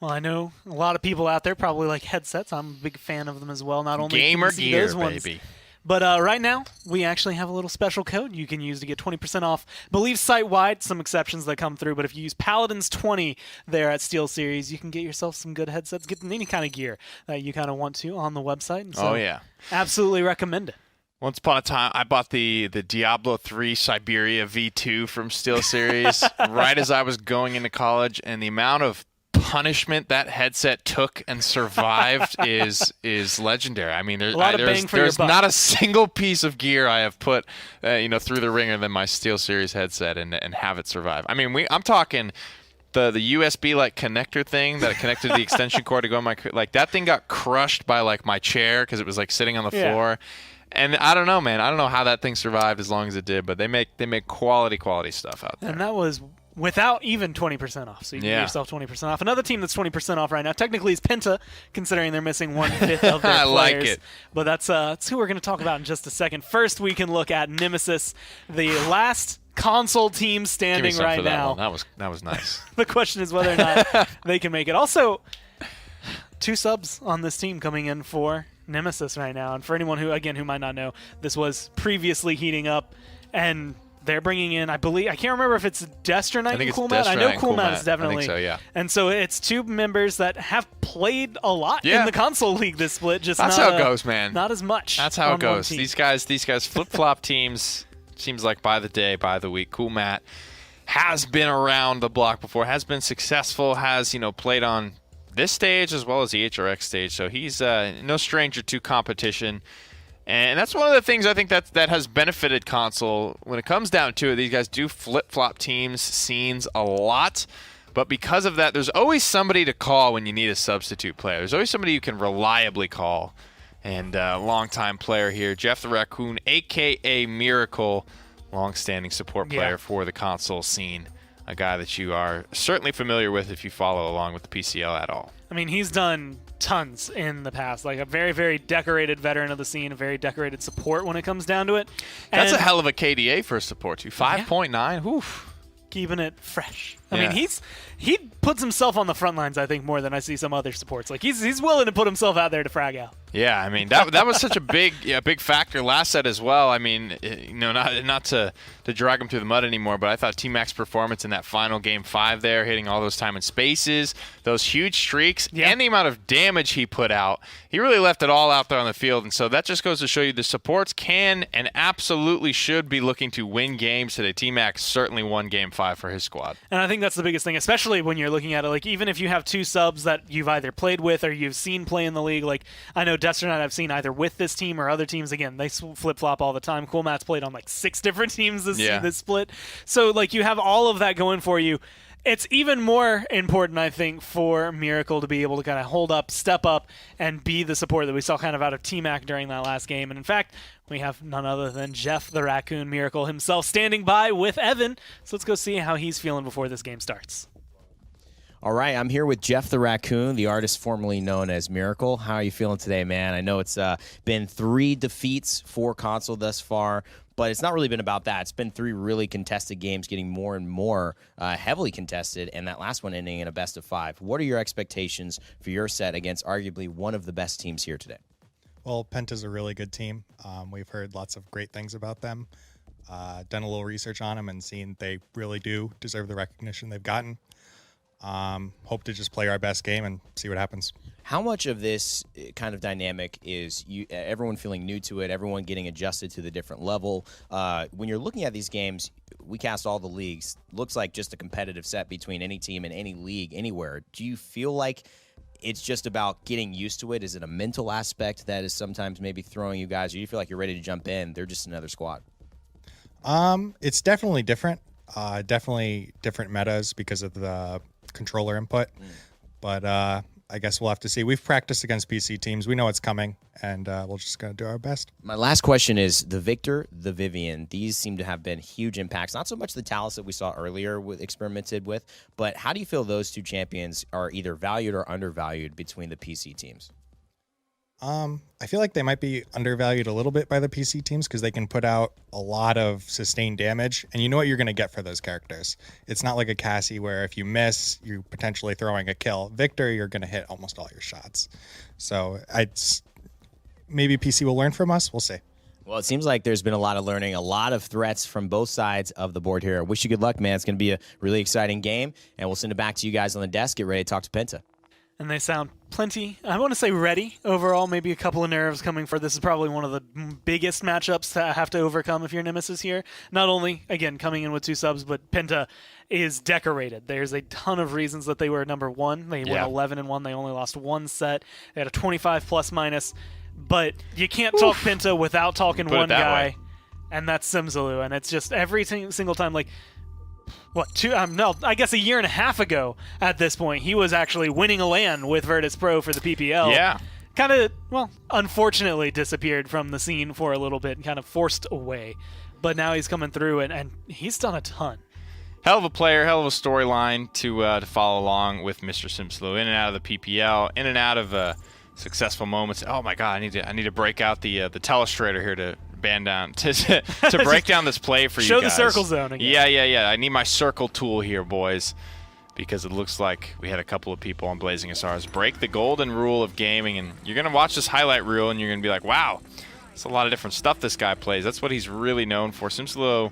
Well, I know a lot of people out there probably like headsets. I'm a big fan of them as well. Not only Gamer PC, gear, those ones, baby. but right now, we actually have a little special code you can use to get 20% off. I believe site-wide, some exceptions that come through, but if you use Paladins20 there at SteelSeries, you can get yourself some good headsets, get any kind of gear that you kind of want to on the website. And so, Oh, yeah. Absolutely recommend it. Once upon a time, I bought the Diablo 3 Siberia V2 from SteelSeries right as I was going into college, and the amount of punishment that headset took and survived is legendary. I mean, there's not a single piece of gear I have put through the ringer than my SteelSeries headset and have it survive. I mean, I'm talking the USB like connector thing that connected to the extension cord to go on my that thing got crushed by like my chair because it was like sitting on the floor. And I don't know, man. I don't know how that thing survived as long as it did, but they make quality stuff out there. And that was without even 20% off. So you can get yourself 20% off. Another team that's 20% off right now, technically, is Penta, considering they're missing 1/5 of their players. I like it. But that's who we're going to talk about in just a second. First, we can look at Nemesis, the last console team standing right now. That was nice. The question is whether or not they can make it. Also, 2 subs on this team coming in for Nemesis right now. And for anyone who might not know, this was previously heating up, and they're bringing in, I can't remember if it's Destronite and Coolmat. I know Coolmat is definitely. I think so, yeah. And so it's 2 members that have played a lot in the console league this split. That's how it goes, man. Not as much. That's how it goes. These guys flip-flop teams. Seems like by the day, by the week. Coolmat has been around the block before, has been successful, has played on this stage as well as the HRX stage, so he's no stranger to competition. And that's one of the things I think that has benefited console. When it comes down to it, these guys do flip-flop teams, scenes a lot. But because of that, there's always somebody to call when you need a substitute player. There's always somebody you can reliably call. And longtime player here, Jeff the Raccoon, a.k.a. Miracle, long-standing support player for the console scene. A guy that you are certainly familiar with if you follow along with the PCL at all. I mean, he's done tons in the past. Like a very, very decorated veteran of the scene, a very decorated support when it comes down to it. That's a hell of a KDA for a support, too. 5.9. Oof. Keeping it fresh. I mean, he puts himself on the front lines, I think, more than I see some other supports. Like he's willing to put himself out there to frag out. Yeah, I mean that was such a big factor last set as well. I mean, not to drag him through the mud anymore, but I thought T-Mac's performance in that final game 5 there, hitting all those time and spaces, those huge streaks, and the amount of damage he put out, he really left it all out there on the field. And so that just goes to show you the supports can and absolutely should be looking to win games today. T-Mac certainly won game 5 for his squad. And I think that's the biggest thing, especially when you're looking at it. Like even if you have 2 subs that you've either played with or you've seen play in the league, like I know Destronite I've seen either with this team or other teams. Again, they flip-flop all the time. Coolmat's played on like 6 different teams this split. So like you have all of that going for you. It's even more important, I think, for Miracle to be able to kind of hold up, step up, and be the support that we saw kind of out of T-Mac during that last game. And in fact, we have none other than Jeff the Raccoon Miracle himself standing by with Evan. So let's go see how he's feeling before this game starts. All right, I'm here with Jeff the Raccoon, the artist formerly known as Miracle. How are you feeling today, man? I know it's been 3 defeats for console thus far, but it's not really been about that. It's been 3 really contested games, getting more and more heavily contested, and that last one ending in a best of 5. What are your expectations for your set against arguably one of the best teams here today? Well, Penta's a really good team. We've heard lots of great things about them, done a little research on them, and seen they really do deserve the recognition they've gotten. Hope to just play our best game and see what happens. How much of this kind of dynamic is everyone feeling new to it, everyone getting adjusted to the different level? When you're looking at these games, we cast all the leagues. Looks like just a competitive set between any team in any league, anywhere. Do you feel like it's just about getting used to it? Is it a mental aspect that is sometimes maybe throwing you guys, or do you feel like you're ready to jump in? They're just another squad. It's definitely different. Definitely different metas because of the controller input, but I guess we'll have to see. We've practiced against PC teams. We know it's coming, and we're just going to do our best. My last question is the Victor, the Vivian. These seem to have been huge impacts. Not so much the Talus that we saw earlier experimented with, but how do you feel those 2 champions are either valued or undervalued between the PC teams? I feel like they might be undervalued a little bit by the PC teams because they can put out a lot of sustained damage, and you know what you're going to get for those characters. It's not like a Cassie where if you miss, you're potentially throwing a kill. Victor, you're going to hit almost all your shots. So maybe PC will learn from us. We'll see. Well, it seems like there's been a lot of learning, a lot of threats from both sides of the board here. Wish you good luck, man. It's going to be a really exciting game, and we'll send it back to you guys on the desk. Get ready to talk to Penta. And they sound plenty, I want to say ready overall, maybe a couple of nerves coming for this is probably one of the biggest matchups to have to overcome if you're Nemesis here. Not only, again, coming in with 2 subs, but Penta is decorated. There's a ton of reasons that they were number 1. They went 11-1. They only lost 1 set. They had a 25 plus minus. But you can't talk Penta without talking one guy, and that's Simsalou. And it's just every single time, like, I guess a year and a half ago at this point, he was actually winning a LAN with Virtus Pro for the PPL. Yeah. Kind of, unfortunately disappeared from the scene for a little bit and kind of forced away. But now he's coming through, and he's done a ton. Hell of a player, hell of a storyline to follow along with Mr. Simsalou. In and out of the PPL, in and out of successful moments. Oh my God, I need to break out the telestrator here to band down to break down this play for you guys. Show the circle zone again. Yeah. I need my circle tool here, boys, because it looks like we had a couple of people on Blazing Asars break the golden rule of gaming, and you're gonna watch this highlight reel and you're gonna be like, wow, it's a lot of different stuff this guy plays. That's what he's really known for. Simsalou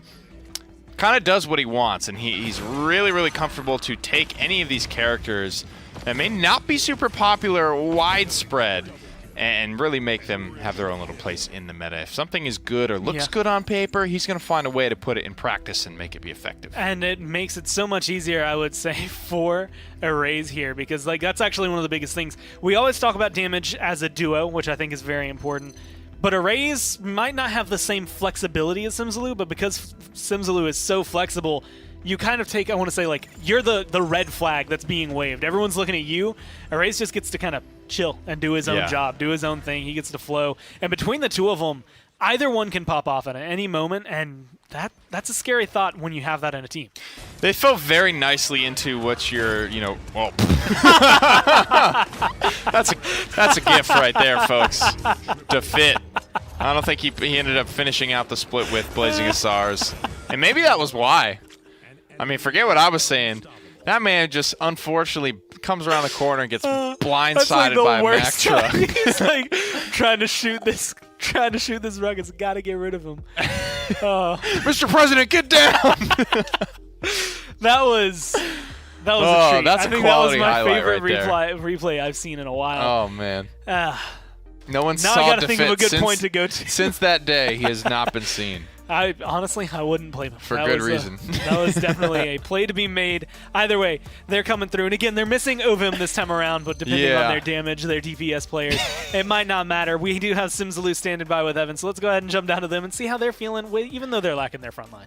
kind of does what he wants, and he's really, really comfortable to take any of these characters that may not be super popular widespread and really make them have their own little place in the meta. If something is good or looks good on paper, he's going to find a way to put it in practice and make it be effective. And it makes it so much easier, I would say, for Arrays here, because that's actually one of the biggest things. We always talk about damage as a duo, which I think is very important. But Arrays might not have the same flexibility as Simsalou, but because Simsalou is so flexible, you kind of take, I want to say, you're the red flag that's being waved. Everyone's looking at you. Arrays just gets to kind of chill and do his own job, do his own thing. He gets to flow. And between the two of them, either one can pop off at any moment, and that's a scary thought when you have that in a team. They fell very nicely into what you're, well. That's a gift right there, folks. To fit. I don't think he ended up finishing out the split with Blazing Asars. And maybe that was why. I mean, forget what I was saying. That man just unfortunately comes around the corner and gets blindsided by a Mack truck. He's like trying to shoot this Ruckus. Gotta get rid of him. Mr. President, get down! That was a treat. That's I think that was my favorite right replay I've seen in a while. Oh man. No one now saw I gotta think of a good since, point to go to. Since that day, he has not been seen. I wouldn't blame him. For good reason. That was definitely a play to be made. Either way, they're coming through. And again, they're missing Ovim this time around, but depending on their damage, their DPS players, it might not matter. We do have Simsalou standing by with Evan, so let's go ahead and jump down to them and see how they're feeling, even though they're lacking their front line.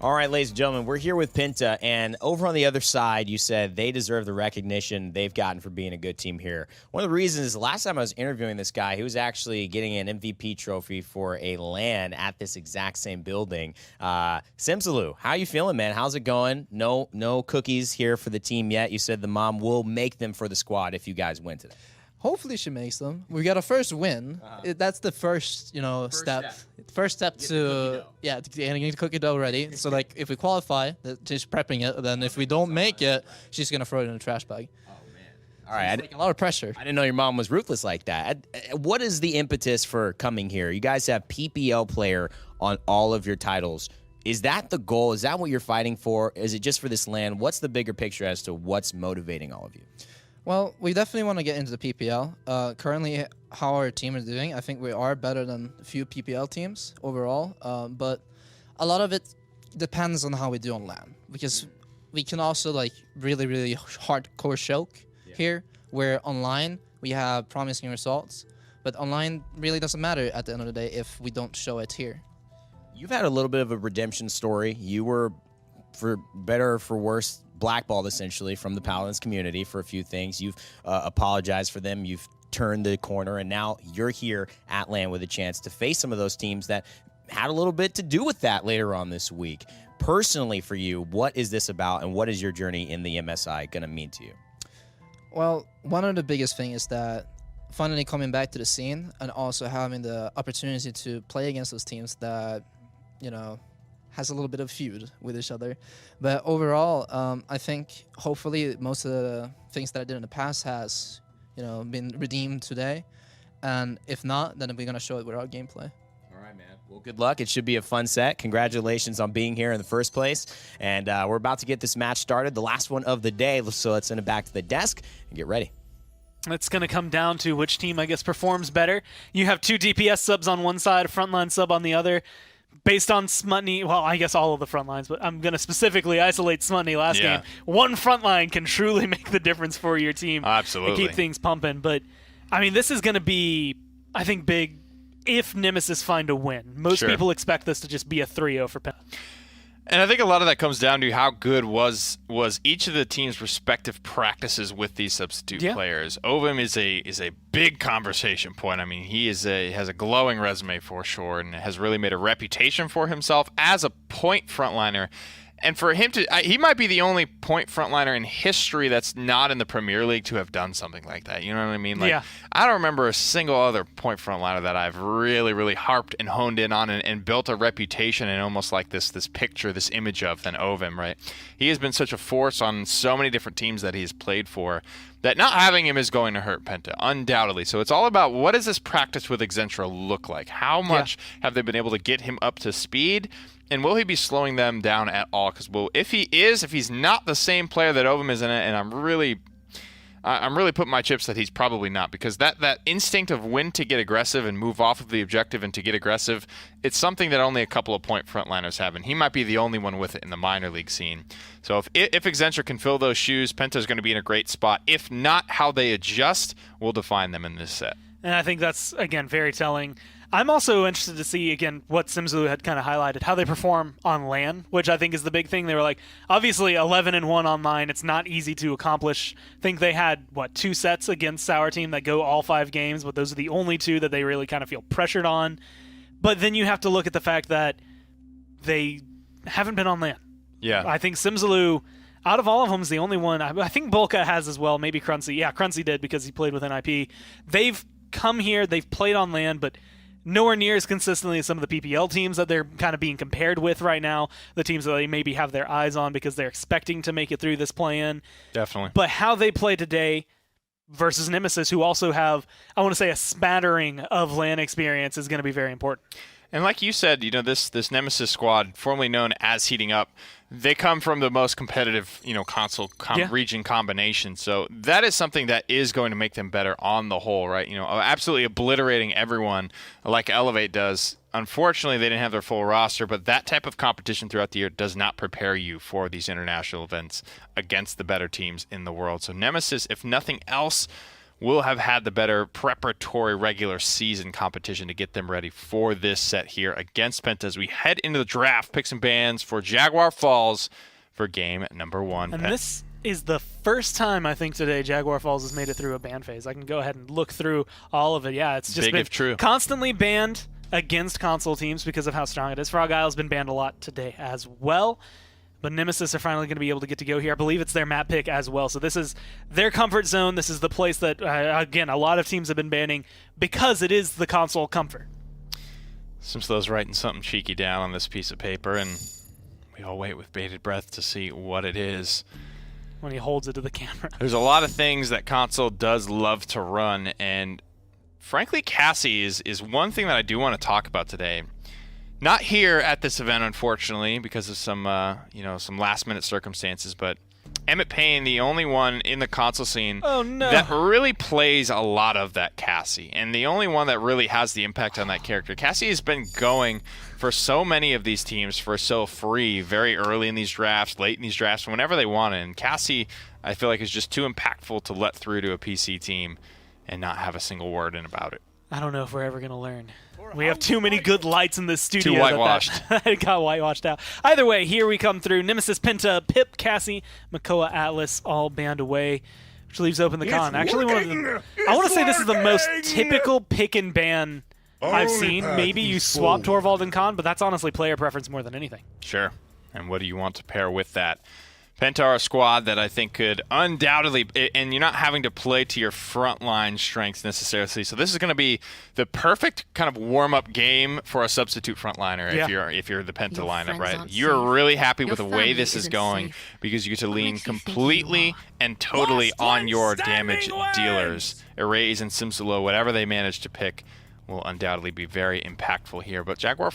All right, ladies and gentlemen, we're here with Penta, and over on the other side, you said they deserve the recognition they've gotten for being a good team here. One of the reasons is the last time I was interviewing this guy, he was actually getting an MVP trophy for a LAN at this exact same building. Simsalou, how you feeling, man? How's it going? No cookies here for the team yet. You said the mom will make them for the squad if you guys win today. Hopefully she makes them. We got a first win. That's the first, step. First step to getting the cookie dough ready. So if we qualify, she's prepping it. Then if we don't make it, she's gonna throw it in the trash bag. Oh man! All right, a lot of pressure. I didn't know your mom was ruthless like that. What is the impetus for coming here? You guys have PPL player on all of your titles. Is that the goal? Is that what you're fighting for? Is it just for this LAN? What's the bigger picture as to what's motivating all of you? Well, we definitely want to get into the PPL. Currently, how our team is doing, I think we are better than a few PPL teams overall. But a lot of it depends on how we do on LAN. Because we can also really, really hardcore choke here, where online we have promising results. But online really doesn't matter at the end of the day if we don't show it here. You've had a little bit of a redemption story. You were, for better or for worse, blackballed essentially from the Paladins community for a few things. You've apologized for them. You've turned the corner, and now you're here at LAN with a chance to face some of those teams that had a little bit to do with that later on this week. Personally for you, what is this about, and what is your journey in the MSI going to mean to you? Well, one of the biggest things is that finally coming back to the scene and also having the opportunity to play against those teams that, has a little bit of feud with each other. But overall, I think hopefully most of the things that I did in the past has, been redeemed today. And if not, then we're going to show it with our gameplay. All right, man. Well, good luck. It should be a fun set. Congratulations on being here in the first place. And we're about to get this match started, the last one of the day. So let's send it back to the desk and get ready. It's going to come down to which team, I guess, performs better. You have 2 DPS subs on one side, a frontline sub on the other. Based on Smutny, well, I guess all of the front lines, but I'm going to specifically isolate Smutny last game. One front line can truly make the difference for your team. Absolutely. And keep things pumping. But, I mean, this is going to be, I think, big if Nemesis find a win. Most people expect this to just be a 3-0 for Penta. And I think a lot of that comes down to how good was each of the team's respective practices with these substitute players. Ovum is a big conversation point. I mean, he has a glowing resume for sure, and has really made a reputation for himself as a point frontliner. And for him to, he might be the only point frontliner in history that's not in the Premier League to have done something like that. You know what I mean? Like, I don't remember a single other point frontliner that I've really, really harped and honed in on and built a reputation and almost like this picture, this image of than Ovum, right? He has been such a force on so many different teams that he's played for that not having him is going to hurt Penta, undoubtedly. So it's all about what does this practice with Excentra look like? How much have they been able to get him up to speed? And will he be slowing them down at all? Because if he's not the same player that Ovum is in it, and I'm really putting my chips that he's probably not, because that instinct of when to get aggressive and move off of the objective and to get aggressive, it's something that only a couple of point frontliners have, and he might be the only one with it in the minor league scene. So if Excentra can fill those shoes, Penta's going to be in a great spot. If not, how they adjust will define them in this set. And I think that's, again, very telling. I'm also interested to see, again, what SimZulu had kind of highlighted, how they perform on LAN, which I think is the big thing. They were like, obviously 11-1 online, it's not easy to accomplish. I think they had, 2 sets against our team that go all 5 games, but those are the only 2 that they really kind of feel pressured on. But then you have to look at the fact that they haven't been on LAN. Yeah. I think SimZulu, out of all of them, is the only one. I think Bolka has as well, maybe Crunchy. Yeah, Crunchy did because he played with NIP. They've come here, they've played on LAN, but nowhere near as consistently as some of the PPL teams that they're kind of being compared with right now, the teams that they maybe have their eyes on because they're expecting to make it through this play-in. Definitely. But how they play today versus Nemesis, who also have, I want to say, a smattering of LAN experience, is going to be very important. And like you said, this Nemesis squad, formerly known as Heating Up, they come from the most competitive, console region combination. So that is something that is going to make them better on the whole, right? Absolutely obliterating everyone like Elevate does. Unfortunately, they didn't have their full roster, but that type of competition throughout the year does not prepare you for these international events against the better teams in the world. So Nemesis, if nothing else, will have had the better preparatory regular season competition to get them ready for this set here against Penta as we head into the draft, picks and bans for Jaguar Falls for game number 1. And this is the first time, I think, today Jaguar Falls has made it through a ban phase. I can go ahead and look through all of it. Yeah, it's just been constantly banned against console teams because of how strong it is. Frog Isle's been banned a lot today as well. But Nemesis are finally going to be able to get to go here. I believe it's their map pick as well. So this is their comfort zone. This is the place that, again, a lot of teams have been banning because it is the console comfort. Simslow's writing something cheeky down on this piece of paper, and we all wait with bated breath to see what it is. When he holds it to the camera. There's a lot of things that console does love to run, and frankly, Cassie is one thing that I do want to talk about today. Not here at this event, unfortunately, because of some last-minute circumstances. But Emmett Payne, the only one in the console scene that really plays a lot of that Cassie, and the only one that really has the impact on that character. Cassie has been going for so many of these teams for so free, very early in these drafts, late in these drafts, whenever they want it. And Cassie, I feel like, is just too impactful to let through to a PC team and not have a single word in about it. I don't know if we're ever going to learn. We have too many good lights in this studio. Too whitewashed. It got whitewashed out. Either way, here we come through. Nemesis, Penta, Pip, Cassie, Makoa, Atlas, all banned away, which leaves open the con. Actually, I want to say this is the most typical pick and ban I've seen. Maybe you swap Torvald and Khan, but that's honestly player preference more than anything. Sure. And what do you want to pair with that? Penta are a squad that I think could undoubtedly, and you're not having to play to your frontline strengths necessarily. So this is going to be the perfect kind of warm-up game for a substitute frontliner if you're the Penta Your lineup, friends right? aren't You're safe. really happy Your with the way family this is isn't going safe. because you get to What lean makes you think you completely are? and totally Last on one your standing damage wins. dealers. Erase and Simsalo, whatever they manage to pick, will undoubtedly be very impactful here. But Jaguar